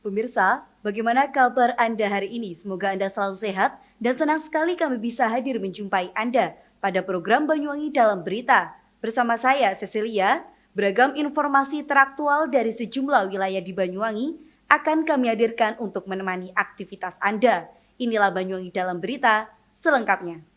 Pemirsa, bagaimana kabar Anda hari ini? Semoga Anda selalu sehat dan senang sekali kami bisa hadir menjumpai Anda pada program Banyuwangi Dalam Berita. Bersama saya, Cecilia, beragam informasi teraktual dari sejumlah wilayah di Banyuwangi akan kami hadirkan untuk menemani aktivitas Anda. Inilah Banyuwangi Dalam Berita selengkapnya.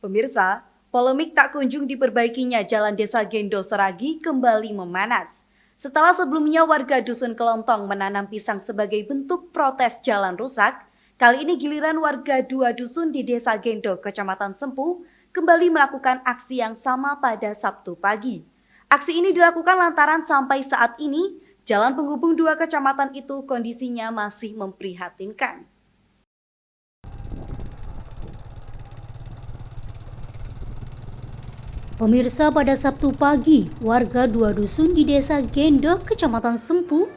Pemirsa, polemik tak kunjung diperbaikinya Jalan Desa Gendo Seragi kembali memanas. Setelah sebelumnya warga Dusun Kelontong menanam pisang sebagai bentuk protes jalan rusak, kali ini giliran warga dua dusun di Desa Gendo, Kecamatan Sempu, kembali melakukan aksi yang sama pada Sabtu pagi. Aksi ini dilakukan lantaran sampai saat ini, jalan penghubung dua kecamatan itu kondisinya masih memprihatinkan. Pemirsa, pada Sabtu pagi, warga dua dusun di Desa Gendo, Kecamatan Sempu,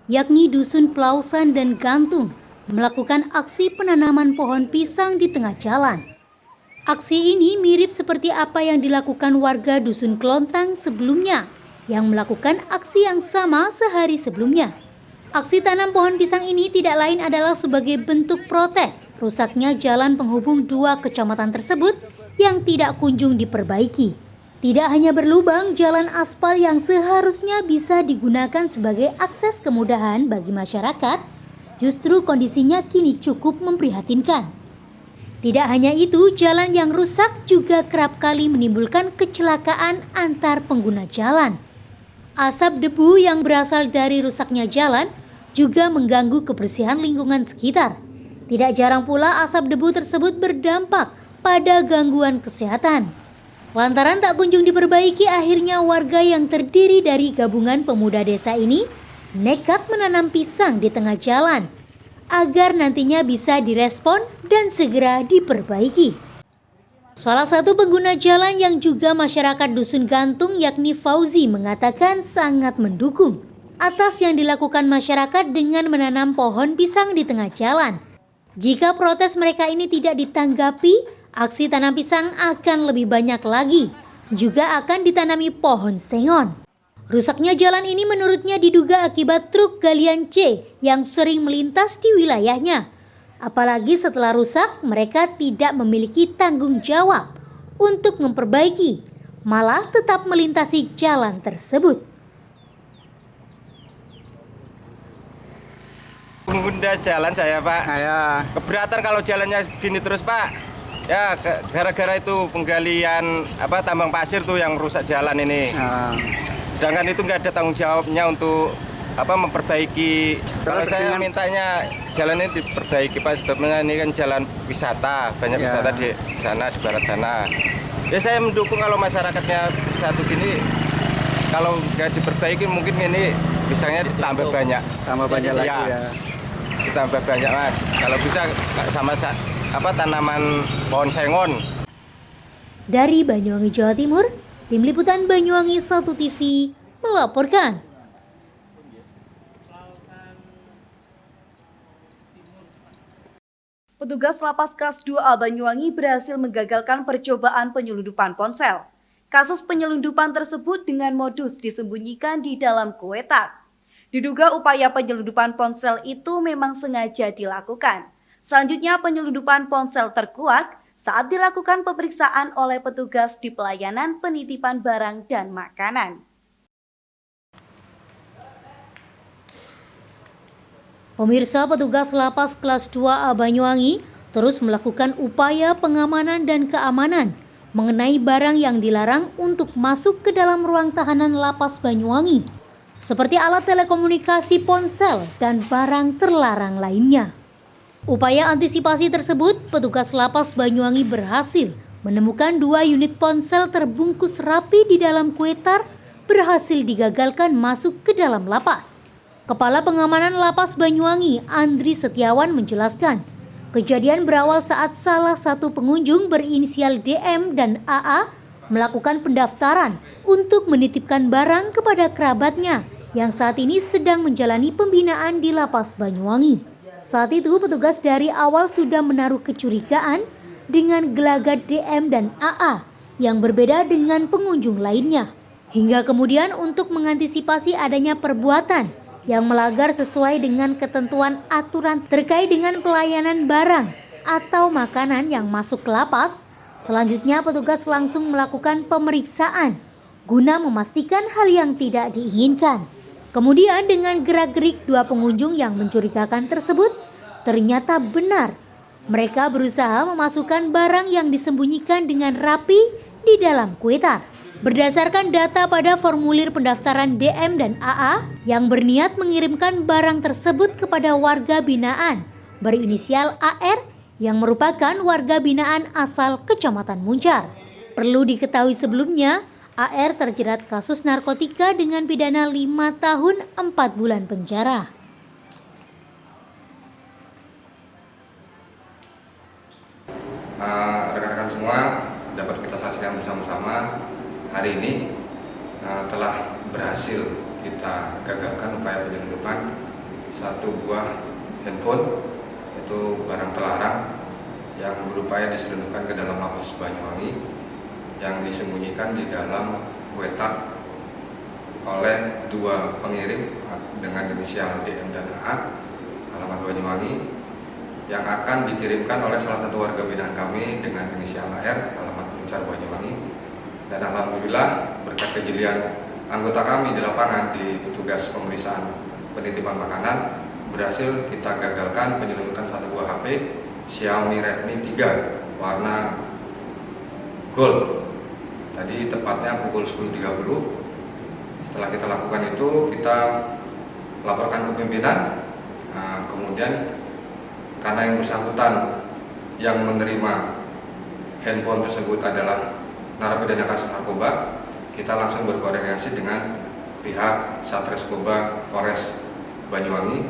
yakni Dusun Plausan dan Gantung, melakukan aksi penanaman pohon pisang di tengah jalan. Aksi ini mirip seperti apa yang dilakukan warga Dusun Kelontang sebelumnya, yang melakukan aksi yang sama sehari sebelumnya. Aksi tanam pohon pisang ini tidak lain adalah sebagai bentuk protes rusaknya jalan penghubung dua kecamatan tersebut yang tidak kunjung diperbaiki. Tidak hanya berlubang, jalan aspal yang seharusnya bisa digunakan sebagai akses kemudahan bagi masyarakat, justru kondisinya kini cukup memprihatinkan. Tidak hanya itu, jalan yang rusak juga kerap kali menimbulkan kecelakaan antar pengguna jalan. Asap debu yang berasal dari rusaknya jalan juga mengganggu kebersihan lingkungan sekitar. Tidak jarang pula asap debu tersebut berdampak pada gangguan kesehatan. Lantaran tak kunjung diperbaiki, akhirnya warga yang terdiri dari gabungan pemuda desa ini nekat menanam pisang di tengah jalan agar nantinya bisa direspon dan segera diperbaiki. Salah satu pengguna jalan yang juga masyarakat Dusun Gantung yakni Fauzi mengatakan sangat mendukung atas yang dilakukan masyarakat dengan menanam pohon pisang di tengah jalan. Jika protes mereka ini tidak ditanggapi, aksi tanam pisang akan lebih banyak lagi, juga akan ditanami pohon sengon. Rusaknya jalan ini menurutnya diduga akibat truk galian C yang sering melintas di wilayahnya. Apalagi setelah rusak, mereka tidak memiliki tanggung jawab untuk memperbaiki, malah tetap melintasi jalan tersebut. Pengguna jalan saya, Pak. Keberatan kalau jalannya begini terus, Pak. Ya, gara-gara itu penggalian tambang pasir tuh yang rusak jalan ini. Sedangkan itu nggak ada tanggung jawabnya untuk memperbaiki. Kalau saya mintanya jalan ini diperbaiki, Pak, sebabnya ini kan jalan wisata, banyak wisata di sana, di barat sana. Ya saya mendukung kalau masyarakatnya satu gini, kalau nggak diperbaiki mungkin ini pisangnya tambah banyak. Tambah banyak lagi ya. Ditambah banyak, Mas. Kalau bisa sama tanaman pohon sengon. Dari Banyuwangi, Jawa Timur, Tim Liputan Banyuwangi 1 TV melaporkan. Petugas Lapas Kelas 2A Banyuwangi berhasil menggagalkan percobaan penyelundupan ponsel. Kasus penyelundupan tersebut dengan modus disembunyikan di dalam kue tart. Diduga upaya penyelundupan ponsel itu memang sengaja dilakukan. Selanjutnya penyelundupan ponsel terkuak saat dilakukan pemeriksaan oleh petugas di pelayanan penitipan barang dan makanan. Pemirsa, petugas Lapas Kelas 2A Banyuwangi terus melakukan upaya pengamanan dan keamanan mengenai barang yang dilarang untuk masuk ke dalam ruang tahanan Lapas Banyuwangi, seperti alat telekomunikasi ponsel dan barang terlarang lainnya. Upaya antisipasi tersebut, petugas Lapas Banyuwangi berhasil menemukan 2 unit ponsel terbungkus rapi di dalam kue tart berhasil digagalkan masuk ke dalam lapas. Kepala Pengamanan Lapas Banyuwangi, Andri Setiawan menjelaskan, kejadian berawal saat salah satu pengunjung berinisial DM dan AA melakukan pendaftaran untuk menitipkan barang kepada kerabatnya yang saat ini sedang menjalani pembinaan di Lapas Banyuwangi. Saat itu petugas dari awal sudah menaruh kecurigaan dengan gelagat DM dan AA yang berbeda dengan pengunjung lainnya. Hingga kemudian untuk mengantisipasi adanya perbuatan yang melanggar sesuai dengan ketentuan aturan terkait dengan pelayanan barang atau makanan yang masuk ke lapas, selanjutnya petugas langsung melakukan pemeriksaan guna memastikan hal yang tidak diinginkan. Kemudian dengan gerak-gerik dua pengunjung yang mencurigakan tersebut, ternyata benar. Mereka berusaha memasukkan barang yang disembunyikan dengan rapi di dalam kuetar. Berdasarkan data pada formulir pendaftaran DM dan AA yang berniat mengirimkan barang tersebut kepada warga binaan berinisial AR yang merupakan warga binaan asal Kecamatan Muncar. Perlu diketahui sebelumnya, AR terjerat kasus narkotika dengan pidana 5 tahun 4 bulan penjara. Rekan-rekan semua, dapat kita saksikan bersama-sama hari ini telah berhasil kita gagalkan upaya penyelundupan satu buah handphone, itu barang terlarang yang berupaya diselundupkan ke dalam lapas Banyuwangi yang disembunyikan di dalam kuetar oleh dua pengirim dengan inisial DM dan AA alamat Banyuwangi yang akan dikirimkan oleh salah satu warga binaan kami dengan inisial AR alamat Muncar Banyuwangi. Dan alhamdulillah berkat kejelian anggota kami di lapangan di petugas pemeriksaan penitipan makanan berhasil kita gagalkan penyelundupan satu buah HP Xiaomi Redmi 3 warna gold. Tadi tepatnya pukul 10.30. Setelah kita lakukan itu, kita laporkan ke pimpinan. Kemudian karena yang bersangkutan yang menerima handphone tersebut adalah narapidana kasus narkoba, kita langsung berkoordinasi dengan pihak Satreskrimum Polres Banyuwangi,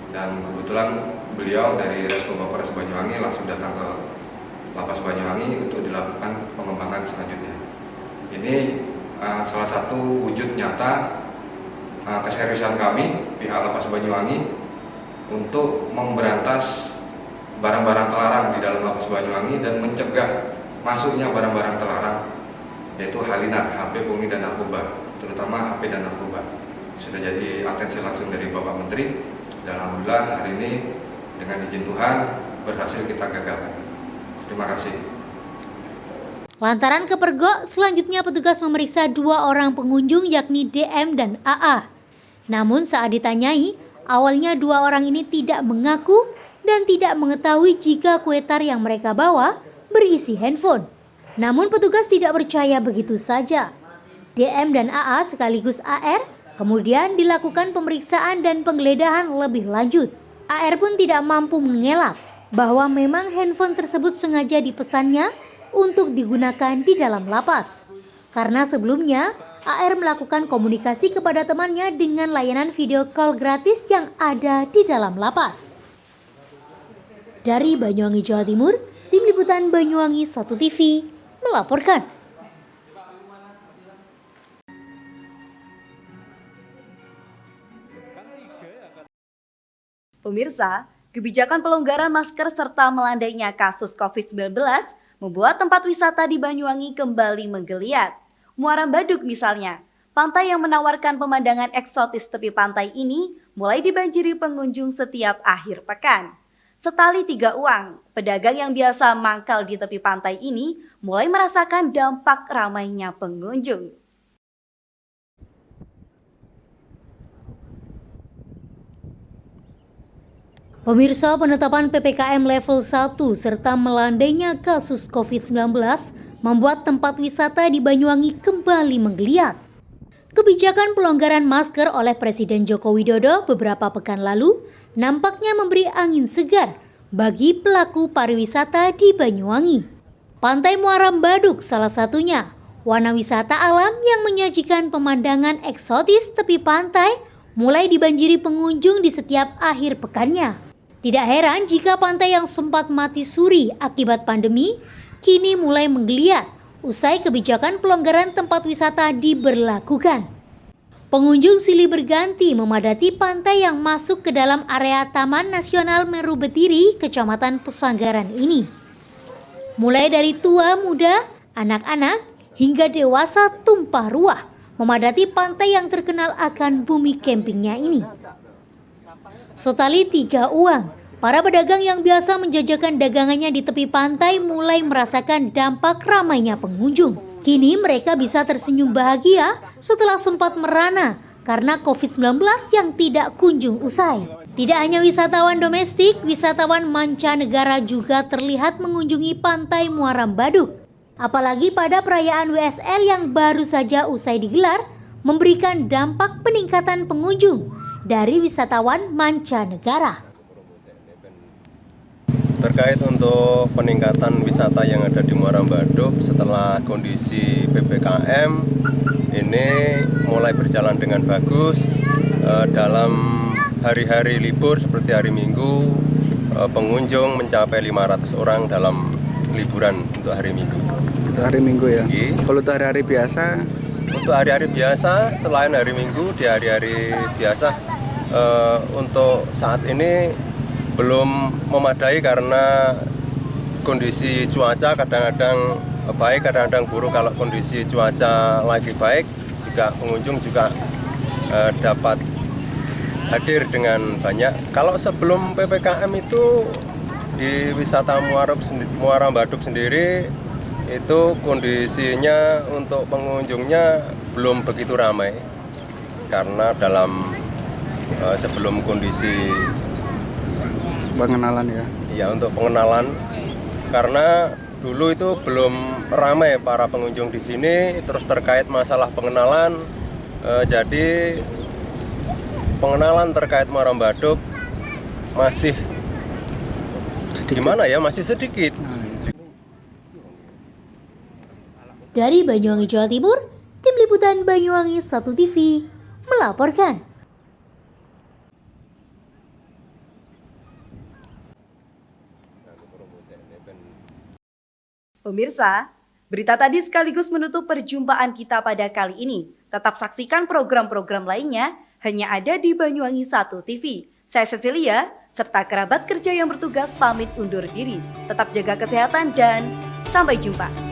dan kebetulan beliau dari Reskoba Polres Banyuwangi langsung datang ke Lapas Banyuwangi untuk dilakukan pengembangan selanjutnya. Ini salah satu wujud nyata keseriusan kami pihak Lapas Banyuwangi untuk memberantas barang-barang terlarang di dalam Lapas Banyuwangi dan mencegah masuknya barang-barang terlarang, yaitu halinan, HP, pungli, dan narkoba, terutama HP dan narkoba. Sudah jadi atensi langsung dari Bapak Menteri, dan alhamdulillah hari ini dengan izin Tuhan berhasil kita gagalkan. Terima kasih. Lantaran kepergok, selanjutnya petugas memeriksa dua orang pengunjung yakni DM dan AA. Namun saat ditanyai, awalnya dua orang ini tidak mengaku dan tidak mengetahui jika kuetar yang mereka bawa berisi handphone. Namun petugas tidak percaya begitu saja. DM dan AA sekaligus AR kemudian dilakukan pemeriksaan dan penggeledahan lebih lanjut. AR pun tidak mampu mengelak bahwa memang handphone tersebut sengaja dipesannya untuk digunakan di dalam lapas. Karena sebelumnya AR melakukan komunikasi kepada temannya dengan layanan video call gratis yang ada di dalam lapas. Dari Banyuwangi, Jawa Timur, Tim Liputan Banyuwangi 1 TV melaporkan. Pemirsa, kebijakan pelonggaran masker serta melandainya kasus COVID-19 membuat tempat wisata di Banyuwangi kembali menggeliat. Muara Baduk misalnya, pantai yang menawarkan pemandangan eksotis tepi pantai ini mulai dibanjiri pengunjung setiap akhir pekan. Setali 3 uang, pedagang yang biasa mangkal di tepi pantai ini mulai merasakan dampak ramainya pengunjung. Pemirsa, penetapan PPKM level 1 serta melandainya kasus COVID-19 membuat tempat wisata di Banyuwangi kembali menggeliat. Kebijakan pelonggaran masker oleh Presiden Joko Widodo beberapa pekan lalu nampaknya memberi angin segar bagi pelaku pariwisata di Banyuwangi. Pantai Muara Baduk salah satunya, warna wisata alam yang menyajikan pemandangan eksotis tepi pantai mulai dibanjiri pengunjung di setiap akhir pekannya. Tidak heran jika pantai yang sempat mati suri akibat pandemi kini mulai menggeliat usai kebijakan pelonggaran tempat wisata diberlakukan. Pengunjung silih berganti memadati pantai yang masuk ke dalam area Taman Nasional Meru Betiri, Kecamatan Pesanggaran ini. Mulai dari tua muda, anak-anak, hingga dewasa tumpah ruah memadati pantai yang terkenal akan bumi campingnya ini. Setali 3 uang, para pedagang yang biasa menjajakan dagangannya di tepi pantai mulai merasakan dampak ramainya pengunjung. Kini mereka bisa tersenyum bahagia setelah sempat merana karena COVID-19 yang tidak kunjung usai. Tidak hanya wisatawan domestik, wisatawan mancanegara juga terlihat mengunjungi pantai Muaram Baduk. Apalagi pada perayaan WSL yang baru saja usai digelar, memberikan dampak peningkatan pengunjung dari wisatawan mancanegara. Terkait untuk peningkatan wisata yang ada di Muaram Baduk setelah kondisi PPKM ini mulai berjalan dengan bagus. Dalam hari-hari libur seperti hari Minggu, pengunjung mencapai 500 orang dalam liburan untuk hari Minggu. Untuk hari Minggu ya? Iya. Kalau untuk hari-hari biasa? Untuk hari-hari biasa, selain hari Minggu, di hari-hari biasa untuk saat ini belum memadai karena kondisi cuaca kadang-kadang baik, kadang-kadang buruk. Kalau kondisi cuaca lagi baik, juga pengunjung juga dapat hadir dengan banyak. Kalau sebelum PPKM itu di wisata Muaram Baduk sendiri itu kondisinya untuk pengunjungnya belum begitu ramai karena dalam sebelum kondisi Pengenalan ya? Ya, untuk pengenalan, karena dulu itu belum ramai para pengunjung di sini. Terus terkait masalah pengenalan, jadi pengenalan terkait Muaram Baduk masih sedikit. Gimana ya, masih sedikit. Dari Banyuwangi, Jawa Timur, Tim Liputan Banyuwangi 1 TV melaporkan. Pemirsa, berita tadi sekaligus menutup perjumpaan kita pada kali ini. Tetap saksikan program-program lainnya hanya ada di Banyuwangi 1 TV. Saya Cecilia, serta kerabat kerja yang bertugas pamit undur diri. Tetap jaga kesehatan dan sampai jumpa.